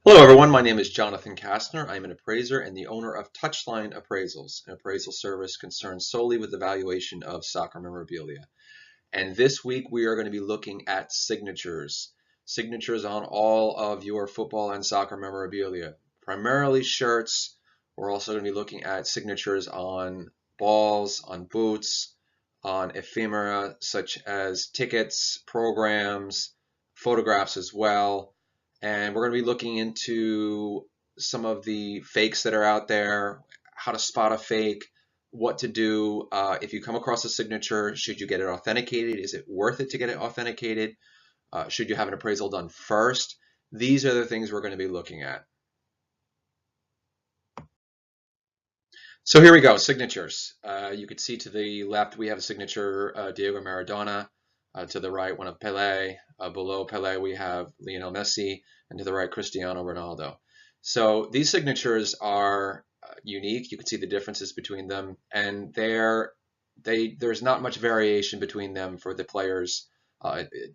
Hello, everyone. My name is Jonathan Castner. I'm an appraiser and the owner of Touchline Appraisals, an appraisal service concerned solely with the valuation of soccer memorabilia. And this week we are going to be looking at signatures. Signatures on all of your football and soccer memorabilia, primarily shirts. We're also going to be looking at signatures on balls, on boots, on ephemera such as tickets, programs, photographs as well. And we're going to be looking into some of the fakes that are out there, how to spot a fake, what to do if you come across a signature. Should you get it authenticated? Is it worth it to get it authenticated? Should you have an appraisal done first? These are the things we're going to be looking at. So here we go, signatures. You can see to the left we have a signature, Diego Maradona. To the right, one of Pelé. Below Pelé, we have Lionel Messi, and to the right, Cristiano Ronaldo. So these signatures are unique. You can see the differences between them, and there's not much variation between them for the players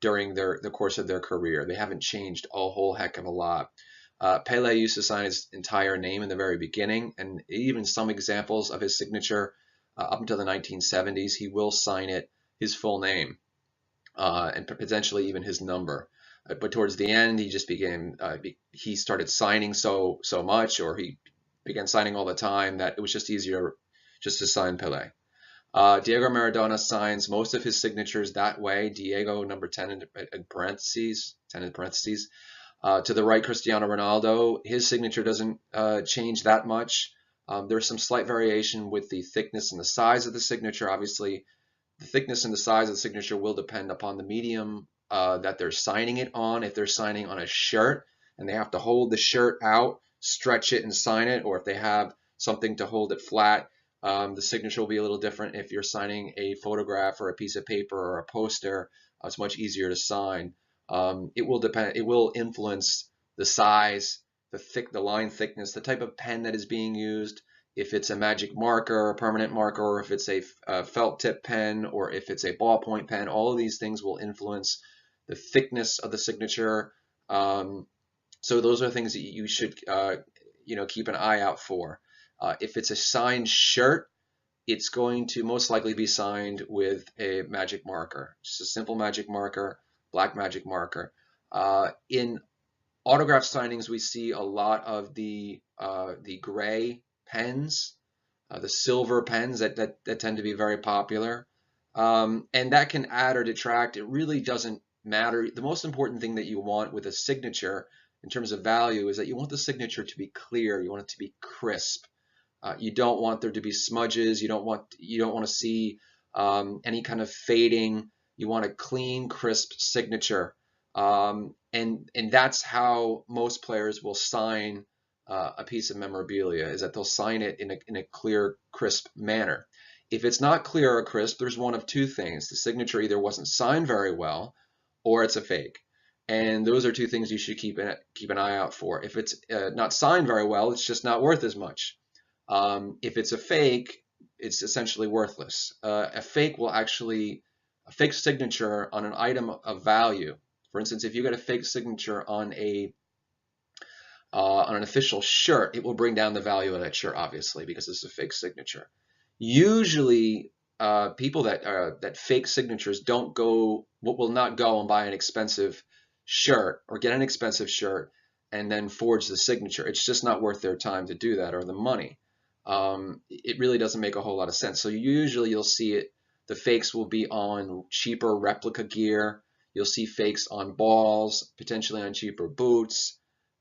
during the course of their career. They haven't changed a whole heck of a lot. Pele used to sign his entire name in the very beginning, and even some examples of his signature up until the 1970s, he will sign it his full name and potentially even his number. But towards the end, he just he started signing so much, or he began signing all the time, that it was just easier just to sign Pele. Diego Maradona signs most of his signatures that way. Diego, number 10 in parentheses, 10 in parentheses. To the right, Cristiano Ronaldo, his signature doesn't change that much. There's some slight variation with the thickness and the size of the signature. Obviously, the thickness and the size of the signature will depend upon the medium that they're signing it on. If they're signing on a shirt and they have to hold the shirt out, stretch it and sign it, or if they have something to hold it flat, the signature will be a little different. If you're signing a photograph or a piece of paper or a poster, it's much easier to sign. It will depend. It will influence the size, the line thickness, the type of pen that is being used, if it's a magic marker, a permanent marker, or if it's a felt tip pen, or if it's a ballpoint pen. All of these things will influence the thickness of the signature. So those are things that you should keep an eye out for. If it's a signed shirt, it's going to most likely be signed with a magic marker, just a simple magic marker, black magic marker. In autograph signings, we see a lot of the gray pens, the silver pens that tend to be very popular, and that can add or detract. It really doesn't matter. The most important thing that you want with a signature in terms of value is that you want the signature to be clear. You want it to be crisp. You don't want there to be smudges. You don't want to see any kind of fading. You want a clean, crisp signature, and that's how most players will sign a piece of memorabilia. Is that they'll sign it in a clear, crisp manner. If it's not clear or crisp, there's one of two things: the signature either wasn't signed very well, or it's a fake. And those are two things you should keep an eye out for. If it's not signed very well, it's just not worth as much. If it's a fake, it's essentially worthless. A fake signature on an item of value. For instance, if you get a fake signature on an official shirt, it will bring down the value of that shirt, obviously, because it's a fake signature. Usually, people that fake signatures will not go and buy an expensive shirt or get an expensive shirt and then forge the signature. It's just not worth their time to do that, or the money. It really doesn't make a whole lot of sense. So usually you'll see it. The fakes will be on cheaper replica gear. You'll see fakes on balls, potentially on cheaper boots.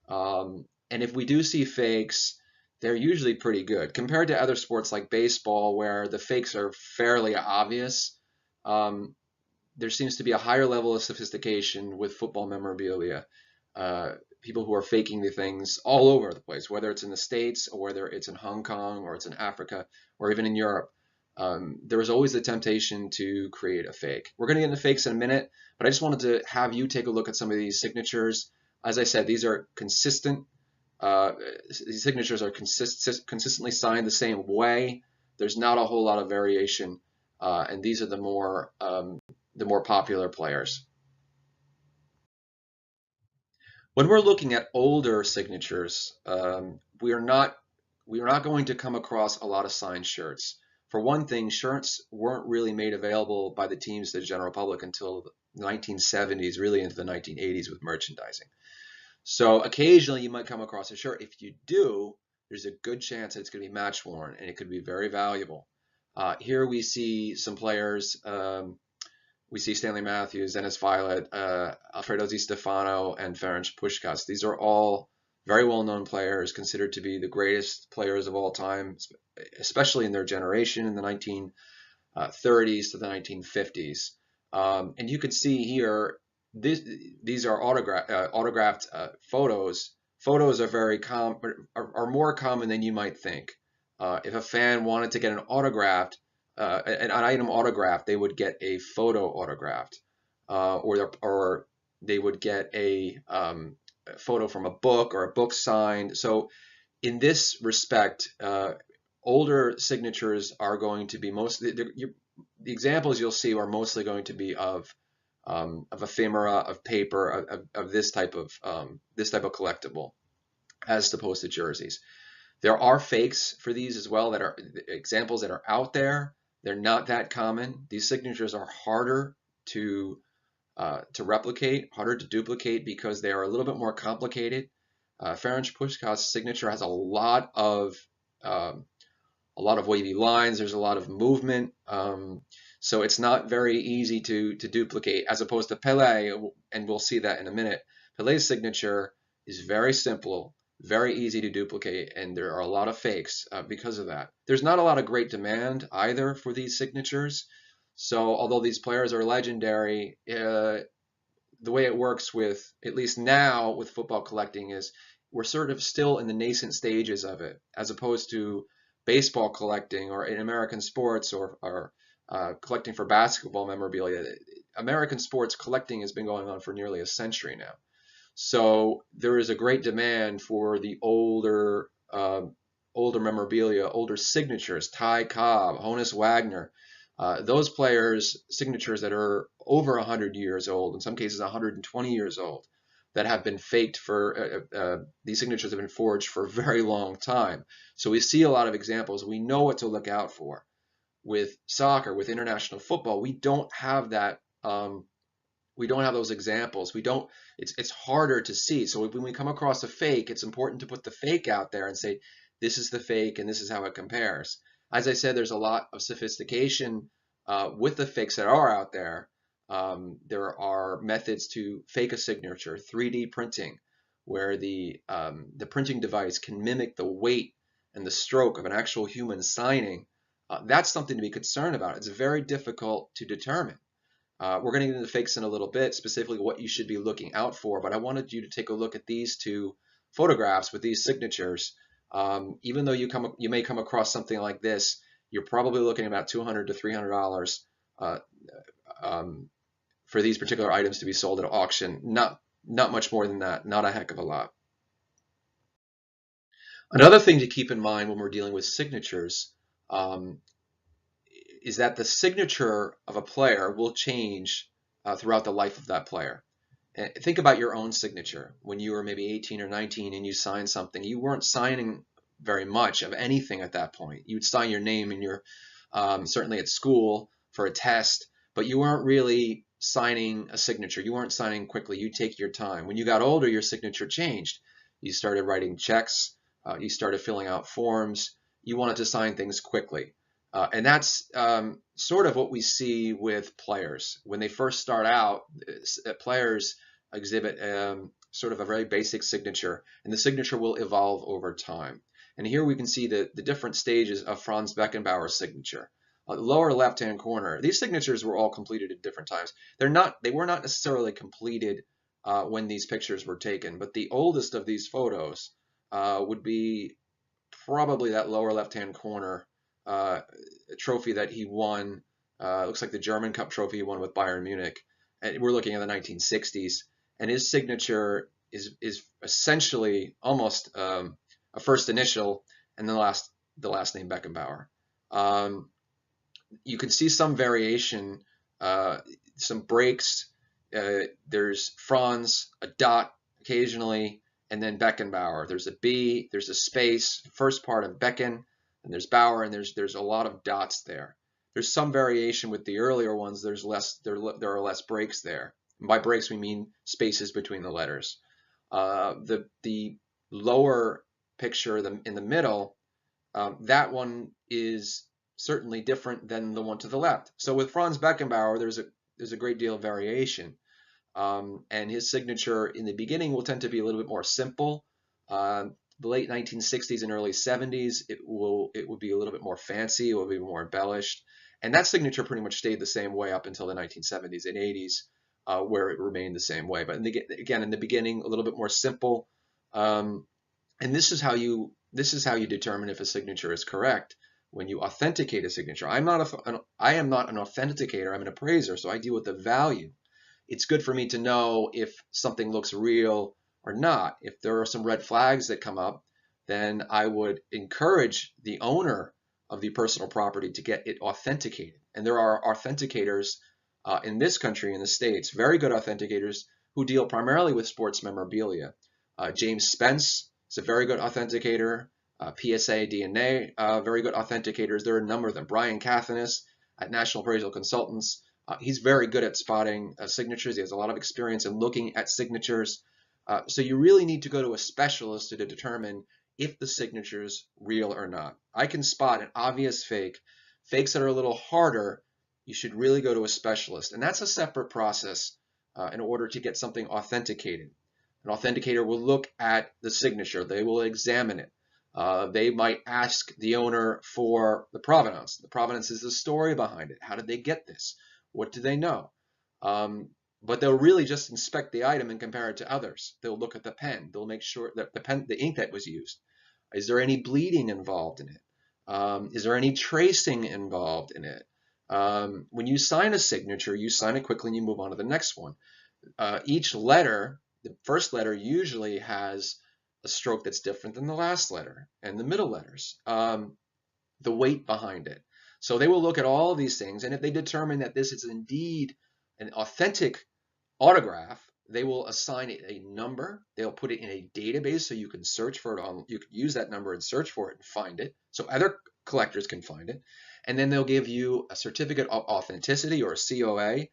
And if we do see fakes, they're usually pretty good compared to other sports like baseball, where the fakes are fairly obvious. Um, there seems to be a higher level of sophistication with football memorabilia. People who are faking the things all over the place, whether it's in the States or whether it's in Hong Kong or it's in Africa or even in Europe. There is always the temptation to create a fake. We're going to get into fakes in a minute, but I just wanted to have you take a look at some of these signatures. As I said, these are consistent. These signatures are consistently signed the same way. There's not a whole lot of variation, and these are the more popular players. When we're looking at older signatures, we are not going to come across a lot of signed shirts. For one thing, shirts weren't really made available by the teams to the general public until the 1970s, really into the 1980s with merchandising. So occasionally you might come across a shirt. If you do, there's a good chance that it's going to be match worn, and it could be very valuable. Here we see some players. We see Stanley Matthews, Dennis Violet, Alfredo Di Stefano, and Ferenc Puskás. These are all very well-known players, considered to be the greatest players of all time, especially in their generation in the 1930s to the 1950s. And you can see here, these are autographed photos. Photos are are more common than you might think. If a fan wanted to get an item autographed, they would get a photo autographed, or they would get a photo from a book or a book signed. So in this respect, older signatures are going to be mostly the examples you'll see are mostly going to be of ephemera, of paper, of this type of collectible, as opposed to jerseys. There are fakes for these as well, that are examples that are out there. They're not that common. These signatures are harder to replicate, harder to duplicate, because they are a little bit more complicated. Ferenc Puskás' signature has a lot of wavy lines. There's a lot of movement, so it's not very easy to duplicate, as opposed to Pelé, and we'll see that in a minute. Pelé's signature is very simple, very easy to duplicate, and there are a lot of fakes because of that. There's not a lot of great demand either for these signatures. So although these players are legendary, the way it works with, at least now with football collecting, is we're sort of still in the nascent stages of it, as opposed to baseball collecting, or in American sports, or collecting for basketball memorabilia. American sports collecting has been going on for nearly a century now. So there is a great demand for the older memorabilia, older signatures, Ty Cobb, Honus Wagner, those players' signatures that are over 100 years old, in some cases 120 years old, that have been faked for, these signatures have been forged for a very long time. So we see a lot of examples. We know what to look out for. With soccer, with international football, we don't have that. We don't have those examples. We don't. It's harder to see. So when we come across a fake, it's important to put the fake out there and say, this is the fake and this is how it compares. As I said, there's a lot of sophistication with the fakes that are out there. There are methods to fake a signature, 3D printing, where the printing device can mimic the weight and the stroke of an actual human signing. That's something to be concerned about. It's very difficult to determine. We're going to get into fakes in a little bit, specifically what you should be looking out for, but I wanted you to take a look at these two photographs with these signatures. Even though you may come across something like this, you're probably looking at about $200 to $300 for these particular items to be sold at auction. Not much more than that, not a heck of a lot. Another thing to keep in mind when we're dealing with signatures is that the signature of a player will change throughout the life of that player. And think about your own signature. When you were maybe 18 or 19 and you signed something, you weren't signing very much of anything at that point. You would sign your name in your, certainly at school for a test, but you weren't really signing a signature. You weren't signing quickly. You take your time. When you got older, your signature changed. You started writing checks. You started filling out forms. You wanted to sign things quickly. And that's sort of what we see with players. When they first start out, players exhibit sort of a very basic signature, and the signature will evolve over time. And here we can see the different stages of Franz Beckenbauer's signature. Lower left-hand corner, these signatures were all completed at different times. They were not necessarily completed when these pictures were taken, but the oldest of these photos would be probably that lower left-hand corner trophy that he won. Looks like the German Cup trophy he won with Bayern Munich. And we're looking at the 1960s. And his signature is essentially almost a first initial and the last name Beckenbauer. You can see some variation, some breaks. There's Franz, a dot, occasionally, and then Beckenbauer. There's a B, there's a space, first part of Becken, and there's Bauer, and there's a lot of dots there. There's some variation with the earlier ones. There are less breaks there. And by breaks we mean spaces between the letters. The lower picture in the middle, that one is certainly different than the one to the left. So with Franz Beckenbauer, there's a great deal of variation. And his signature in the beginning will tend to be a little bit more simple. The late 1960s and early 70s, it will be a little bit more fancy. It will be more embellished. And that signature pretty much stayed the same way up until the 1970s and 80s, where it remained the same way. But again, in the beginning, a little bit more simple. And this is how you determine if a signature is correct when you authenticate a signature. I am not an authenticator. I'm an appraiser, so I deal with the value. It's good for me to know if something looks real or not. If there are some red flags that come up, then I would encourage the owner of the personal property to get it authenticated. And there are authenticators in this country, in the States, very good authenticators who deal primarily with sports memorabilia. James Spence is a very good authenticator. PSA DNA, very good authenticators. There are a number of them. Brian Cathanis at National Appraisal Consultants. He's very good at spotting signatures. He has a lot of experience in looking at signatures. So you really need to go to a specialist to determine if the signature is real or not. I can spot an obvious fake. Fakes that are a little harder, you should really go to a specialist. And that's a separate process in order to get something authenticated. An authenticator will look at the signature. They will examine it. They might ask the owner for the provenance. The provenance is the story behind it. How did they get this? What do they know? But they'll really just inspect the item and compare it to others. They'll look at the pen. They'll make sure that the ink that was used. Is there any bleeding involved in it? Is there any tracing involved in it? When you sign a signature, you sign it quickly and you move on to the next one. Each letter, the first letter usually has a stroke that's different than the last letter and the middle letters, the weight behind it. So they will look at all of these things, and if they determine that this is indeed an authentic autograph, they will assign it a number. They'll put it in a database so you can search for it. You can use that number and search for it and find it, so other collectors can find it. And then they'll give you a certificate of authenticity, or a COA,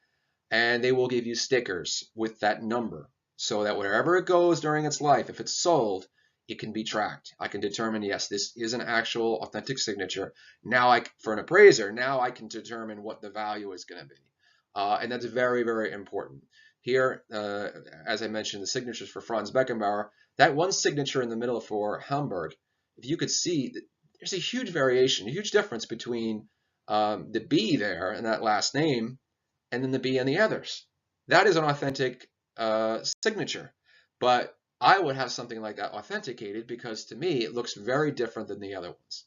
and they will give you stickers with that number so that wherever it goes during its life, if it's sold, it can be tracked. I can determine, yes, this is an actual authentic signature. Now, for an appraiser, now I can determine what the value is going to be. And that's very, very important. Here, as I mentioned, the signatures for Franz Beckenbauer, that one signature in the middle for Hamburg, if you could see, there's a huge variation, a huge difference between the B there and that last name, and then the B and the others. That is an authentic signature. But I would have something like that authenticated because to me, it looks very different than the other ones.